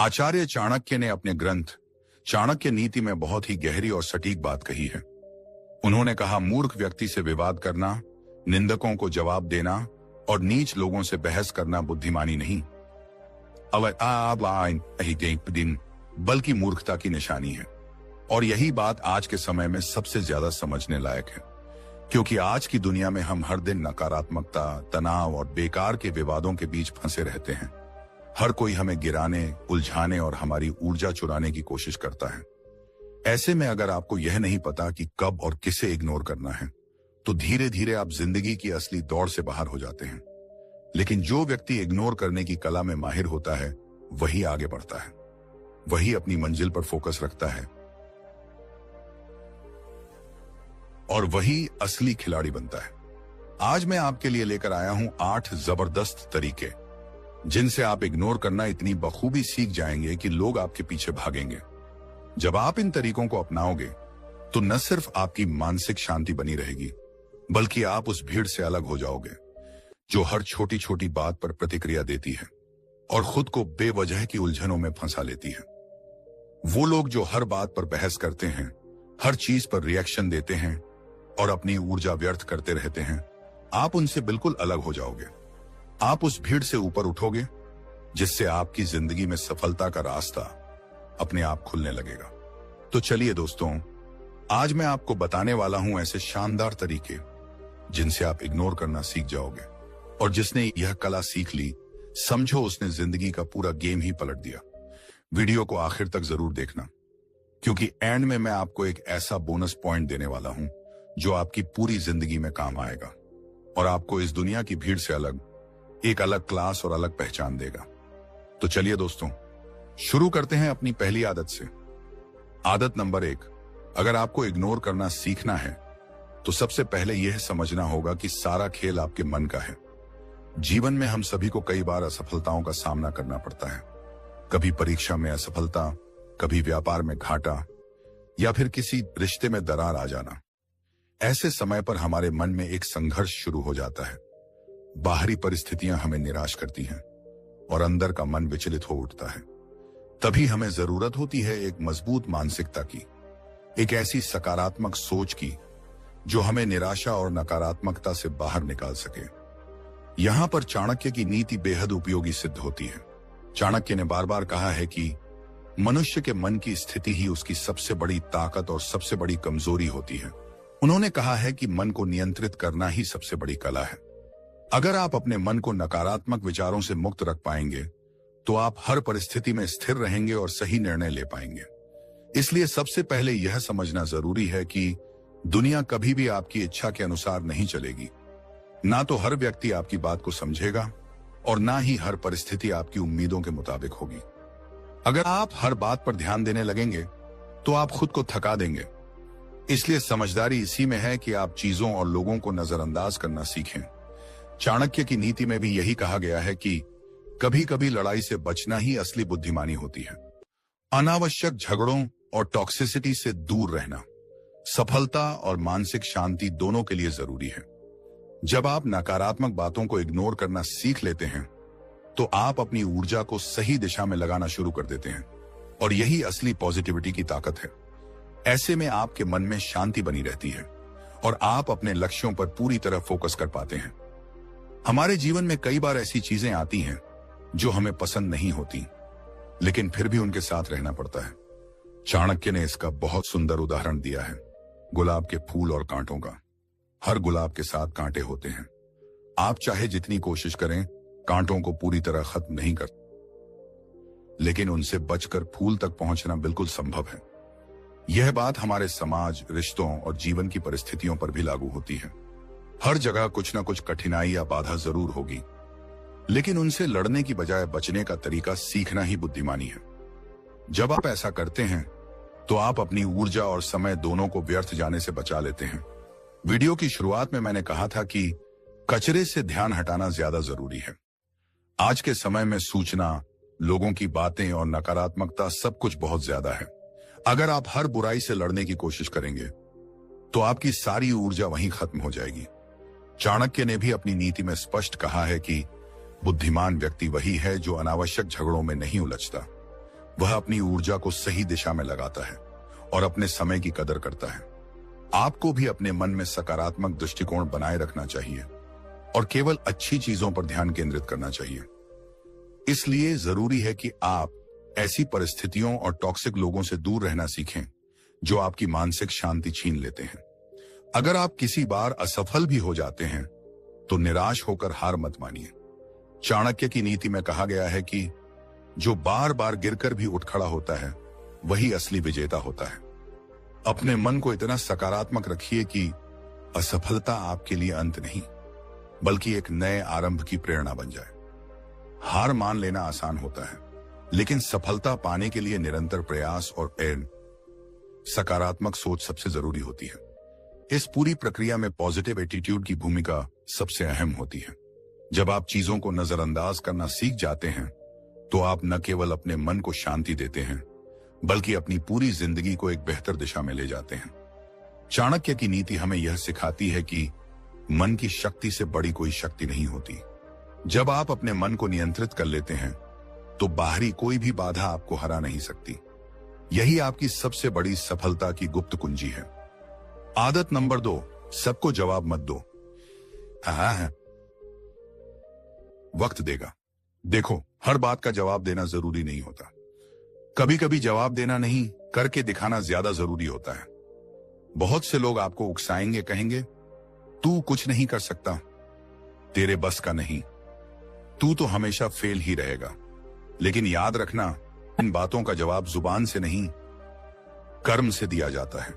आचार्य चाणक्य ने अपने ग्रंथ चाणक्य नीति में बहुत ही गहरी और सटीक बात कही है। उन्होंने कहा, मूर्ख व्यक्ति से विवाद करना, निंदकों को जवाब देना और नीच लोगों से बहस करना बुद्धिमानी नहीं बल्कि मूर्खता की निशानी है। और यही बात आज के समय में सबसे ज्यादा समझने लायक है, क्योंकि आज की दुनिया में हम हर दिन नकारात्मकता, तनाव और बेकार के विवादों के बीच फंसे रहते हैं। हर कोई हमें गिराने, उलझाने और हमारी ऊर्जा चुराने की कोशिश करता है। ऐसे में अगर आपको यह नहीं पता कि कब और किसे इग्नोर करना है, तो धीरे धीरे आप जिंदगी की असली दौड़ से बाहर हो जाते हैं। लेकिन जो व्यक्ति इग्नोर करने की कला में माहिर होता है, वही आगे बढ़ता है, वही अपनी मंजिल पर फोकस रखता है और वही असली खिलाड़ी बनता है। आज मैं आपके लिए लेकर आया हूं 8 जबरदस्त तरीके, जिनसे आप इग्नोर करना इतनी बखूबी सीख जाएंगे कि लोग आपके पीछे भागेंगे। जब आप इन तरीकों को अपनाओगे, तो न सिर्फ आपकी मानसिक शांति बनी रहेगी, बल्कि आप उस भीड़ से अलग हो जाओगे जो हर छोटी छोटी बात पर प्रतिक्रिया देती है और खुद को बेवजह की उलझनों में फंसा लेती है। वो लोग जो हर बात पर बहस करते हैं, हर चीज पर रिएक्शन देते हैं और अपनी ऊर्जा व्यर्थ करते रहते हैं, आप उनसे बिल्कुल अलग हो जाओगे। आप उस भीड़ से ऊपर उठोगे, जिससे आपकी जिंदगी में सफलता का रास्ता अपने आप खुलने लगेगा। तो चलिए दोस्तों, आज मैं आपको बताने वाला हूं ऐसे शानदार तरीके जिनसे आप इग्नोर करना सीख जाओगे, और जिसने यह कला सीख ली, समझो उसने जिंदगी का पूरा गेम ही पलट दिया। वीडियो को आखिर तक जरूर देखना, क्योंकि एंड में मैं आपको एक ऐसा बोनस पॉइंट देने वाला हूं जो आपकी पूरी जिंदगी में काम आएगा और आपको इस दुनिया की भीड़ से अलग एक अलग क्लास और अलग पहचान देगा। तो चलिए दोस्तों, शुरू करते हैं अपनी पहली आदत से। आदत नंबर 1, अगर आपको इग्नोर करना सीखना है, तो सबसे पहले यह समझना होगा कि सारा खेल आपके मन का है। जीवन में हम सभी को कई बार असफलताओं का सामना करना पड़ता है। कभी परीक्षा में असफलता, कभी व्यापार में घाटा, या फिर किसी रिश्ते में दरार आ जाना। ऐसे समय पर हमारे मन में एक संघर्ष शुरू हो जाता है। बाहरी परिस्थितियां हमें निराश करती हैं और अंदर का मन विचलित हो उठता है। तभी हमें जरूरत होती है एक मजबूत मानसिकता की, एक ऐसी सकारात्मक सोच की जो हमें निराशा और नकारात्मकता से बाहर निकाल सके। यहां पर चाणक्य की नीति बेहद उपयोगी सिद्ध होती है। चाणक्य ने बार बार कहा है कि मनुष्य के मन की स्थिति ही उसकी सबसे बड़ी ताकत और सबसे बड़ी कमजोरी होती है। उन्होंने कहा है कि मन को नियंत्रित करना ही सबसे बड़ी कला है। अगर आप अपने मन को नकारात्मक विचारों से मुक्त रख पाएंगे, तो आप हर परिस्थिति में स्थिर रहेंगे और सही निर्णय ले पाएंगे। इसलिए सबसे पहले यह समझना जरूरी है कि दुनिया कभी भी आपकी इच्छा के अनुसार नहीं चलेगी। ना तो हर व्यक्ति आपकी बात को समझेगा और ना ही हर परिस्थिति आपकी उम्मीदों के मुताबिक होगी। अगर आप हर बात पर ध्यान देने लगेंगे, तो आप खुद को थका देंगे। इसलिए समझदारी इसी में है कि आप चीजों और लोगों को नजरअंदाज करना सीखें। चाणक्य की नीति में भी यही कहा गया है कि कभी कभी लड़ाई से बचना ही असली बुद्धिमानी होती है। अनावश्यक झगड़ों और टॉक्सिसिटी से दूर रहना सफलता और मानसिक शांति दोनों के लिए जरूरी है। जब आप नकारात्मक बातों को इग्नोर करना सीख लेते हैं, तो आप अपनी ऊर्जा को सही दिशा में लगाना शुरू कर देते हैं, और यही असली पॉजिटिविटी की ताकत है। ऐसे में आपके मन में शांति बनी रहती है और आप अपने लक्ष्यों पर पूरी तरह फोकस कर पाते हैं। हमारे जीवन में कई बार ऐसी चीजें आती हैं जो हमें पसंद नहीं होती, लेकिन फिर भी उनके साथ रहना पड़ता है। चाणक्य ने इसका बहुत सुंदर उदाहरण दिया है, गुलाब के फूल और कांटों का। हर गुलाब के साथ कांटे होते हैं। आप चाहे जितनी कोशिश करें, कांटों को पूरी तरह खत्म नहीं कर, लेकिन उनसे बचकर फूल तक पहुंचना बिल्कुल संभव है। यह बात हमारे समाज, रिश्तों और जीवन की परिस्थितियों पर भी लागू होती है। हर जगह कुछ न कुछ कठिनाई या बाधा जरूर होगी, लेकिन उनसे लड़ने की बजाय बचने का तरीका सीखना ही बुद्धिमानी है। जब आप ऐसा करते हैं, तो आप अपनी ऊर्जा और समय दोनों को व्यर्थ जाने से बचा लेते हैं। वीडियो की शुरुआत में मैंने कहा था कि कचरे से ध्यान हटाना ज्यादा जरूरी है। आज के समय में सूचना, लोगों की बातें और नकारात्मकता सब कुछ बहुत ज्यादा है। अगर आप हर बुराई से लड़ने की कोशिश करेंगे, तो आपकी सारी ऊर्जा वहीं खत्म हो जाएगी। चाणक्य ने भी अपनी नीति में स्पष्ट कहा है कि बुद्धिमान व्यक्ति वही है जो अनावश्यक झगड़ों में नहीं उलझता, वह अपनी ऊर्जा को सही दिशा में लगाता है और अपने समय की कदर करता है। आपको भी अपने मन में सकारात्मक दृष्टिकोण बनाए रखना चाहिए और केवल अच्छी चीजों पर ध्यान केंद्रित करना चाहिए। इसलिए जरूरी है कि आप ऐसी परिस्थितियों और टॉक्सिक लोगों से दूर रहना सीखें जो आपकी मानसिक शांति छीन लेते हैं। अगर आप किसी बार असफल भी हो जाते हैं तो निराश होकर हार मत मानिए। चाणक्य की नीति में कहा गया है कि जो बार बार गिरकर भी उठ खड़ा होता है वही असली विजेता होता है। अपने मन को इतना सकारात्मक रखिए कि असफलता आपके लिए अंत नहीं बल्कि एक नए आरंभ की प्रेरणा बन जाए। हार मान लेना आसान होता है, लेकिन सफलता पाने के लिए निरंतर प्रयास और सकारात्मक सोच सबसे जरूरी होती है। इस पूरी प्रक्रिया में पॉजिटिव एटीट्यूड की भूमिका सबसे अहम होती है। जब आप चीजों को नजरअंदाज करना सीख जाते हैं तो आप न केवल अपने मन को शांति देते हैं बल्कि अपनी पूरी जिंदगी को एक बेहतर दिशा में ले जाते हैं। चाणक्य की नीति हमें यह सिखाती है कि मन की शक्ति से बड़ी कोई शक्ति नहीं होती। जब आप अपने मन को नियंत्रित कर लेते हैं तो बाहरी कोई भी बाधा आपको हरा नहीं सकती। यही आपकी सबसे बड़ी सफलता की गुप्त कुंजी है। आदत नंबर 2, सबको जवाब मत दो। हाँ, वक्त देगा। देखो, हर बात का जवाब देना जरूरी नहीं होता। कभी कभी जवाब देना नहीं, करके दिखाना ज्यादा जरूरी होता है। बहुत से लोग आपको उकसाएंगे, कहेंगे तू कुछ नहीं कर सकता, तेरे बस का नहीं, तू तो हमेशा फेल ही रहेगा। लेकिन याद रखना, इन बातों का जवाब जुबान से नहीं, कर्म से दिया जाता है।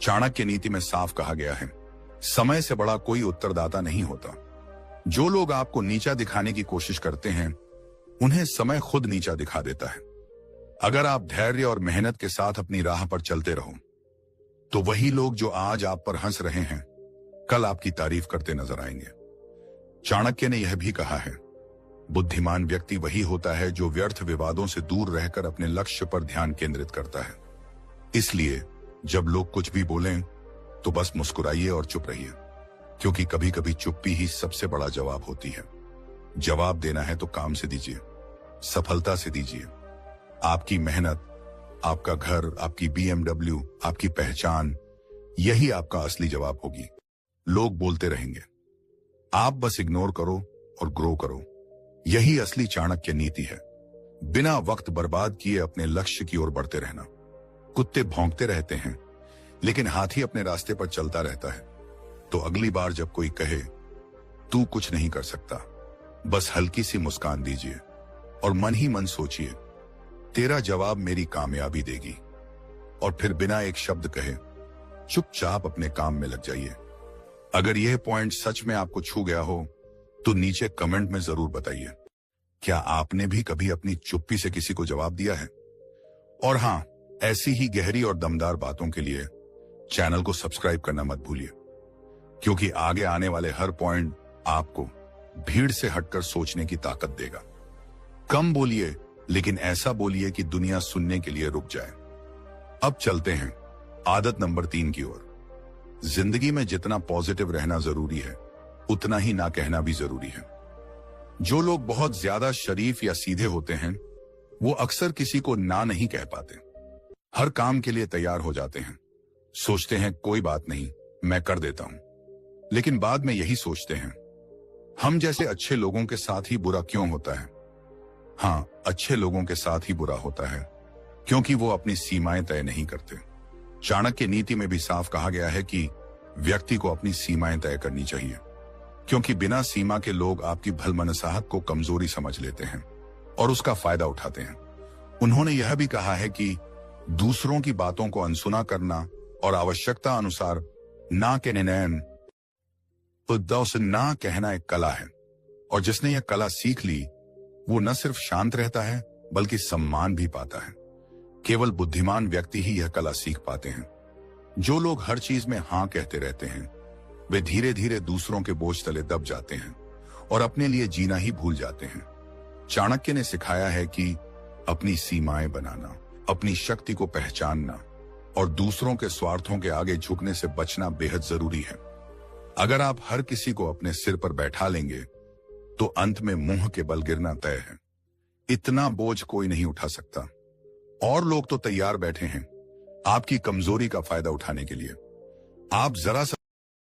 चाणक्य नीति में साफ कहा गया है, समय से बड़ा कोई उत्तरदाता नहीं होता। जो लोग आपको नीचा दिखाने की कोशिश करते हैं उन्हें समय खुद नीचा दिखा देता है। अगर आप धैर्य और मेहनत के साथ अपनी राह पर चलते रहो तो वही लोग जो आज आप पर हंस रहे हैं कल आपकी तारीफ करते नजर आएंगे। चाणक्य ने यह भी कहा है, बुद्धिमान व्यक्ति वही होता है जो व्यर्थ विवादों से दूर रहकर अपने लक्ष्य पर ध्यान केंद्रित करता है। इसलिए जब लोग कुछ भी बोलें तो बस मुस्कुराइए और चुप रहिए, क्योंकि कभी कभी चुप्पी ही सबसे बड़ा जवाब होती है। जवाब देना है तो काम से दीजिए, सफलता से दीजिए। आपकी मेहनत, आपका घर, आपकी BMW, आपकी पहचान, यही आपका असली जवाब होगी। लोग बोलते रहेंगे, आप बस इग्नोर करो और ग्रो करो। यही असली चाणक्य नीति है। बिना वक्त बर्बाद किए अपने लक्ष्य की ओर बढ़ते रहना। कुत्ते भौंकते रहते हैं लेकिन हाथी अपने रास्ते पर चलता रहता है। तो अगली बार जब कोई कहे तू कुछ नहीं कर सकता, बस हल्की सी मुस्कान दीजिए और मन ही मन सोचिए, तेरा जवाब मेरी कामयाबी देगी। और फिर बिना एक शब्द कहे चुपचाप अपने काम में लग जाइए। अगर यह पॉइंट सच में आपको छू गया हो तो नीचे कमेंट में जरूर बताइए, क्या आपने भी कभी अपनी चुप्पी से किसी को जवाब दिया है? और हाँ, ऐसी ही गहरी और दमदार बातों के लिए चैनल को सब्सक्राइब करना मत भूलिए, क्योंकि आगे आने वाले हर पॉइंट आपको भीड़ से हटकर सोचने की ताकत देगा। कम बोलिए, लेकिन ऐसा बोलिए कि दुनिया सुनने के लिए रुक जाए। अब चलते हैं आदत नंबर 3 की ओर। जिंदगी में जितना पॉजिटिव रहना जरूरी है उतना ही ना कहना भी जरूरी है। जो लोग बहुत ज्यादा शरीफ या सीधे होते हैं वो अक्सर किसी को ना नहीं कह पाते। हर काम के लिए तैयार हो जाते हैं, सोचते हैं कोई बात नहीं, मैं कर देता हूं। लेकिन बाद में यही सोचते हैं, हम जैसे अच्छे लोगों के साथ ही बुरा क्यों होता है? हाँ, अच्छे लोगों के साथ ही बुरा होता है क्योंकि वो अपनी सीमाएं तय नहीं करते। चाणक्य नीति में भी साफ कहा गया है कि व्यक्ति को अपनी सीमाएं तय करनी चाहिए, क्योंकि बिना सीमा के लोग आपकी भलमनसाहत को कमजोरी समझ लेते हैं और उसका फायदा उठाते हैं। उन्होंने यह भी कहा है कि दूसरों की बातों को अनसुना करना और आवश्यकता अनुसार ना के निर्णय से ना कहना एक कला है, और जिसने यह कला सीख ली वो न सिर्फ शांत रहता है बल्कि सम्मान भी पाता है। केवल बुद्धिमान व्यक्ति ही यह कला सीख पाते हैं। जो लोग हर चीज में हाँ कहते रहते हैं वे धीरे धीरे दूसरों के बोझ तले दब जाते हैं और अपने लिए जीना ही भूल जाते हैं। चाणक्य ने सिखाया है कि अपनी सीमाएं बनाना, अपनी शक्ति को पहचानना और दूसरों के स्वार्थों के आगे झुकने से बचना बेहद जरूरी है। अगर आप हर किसी को अपने सिर पर बैठा लेंगे तो अंत में मुंह के बल गिरना तय है। इतना बोझ कोई नहीं उठा सकता। और लोग तो तैयार बैठे हैं आपकी कमजोरी का फायदा उठाने के लिए। आप जरा सा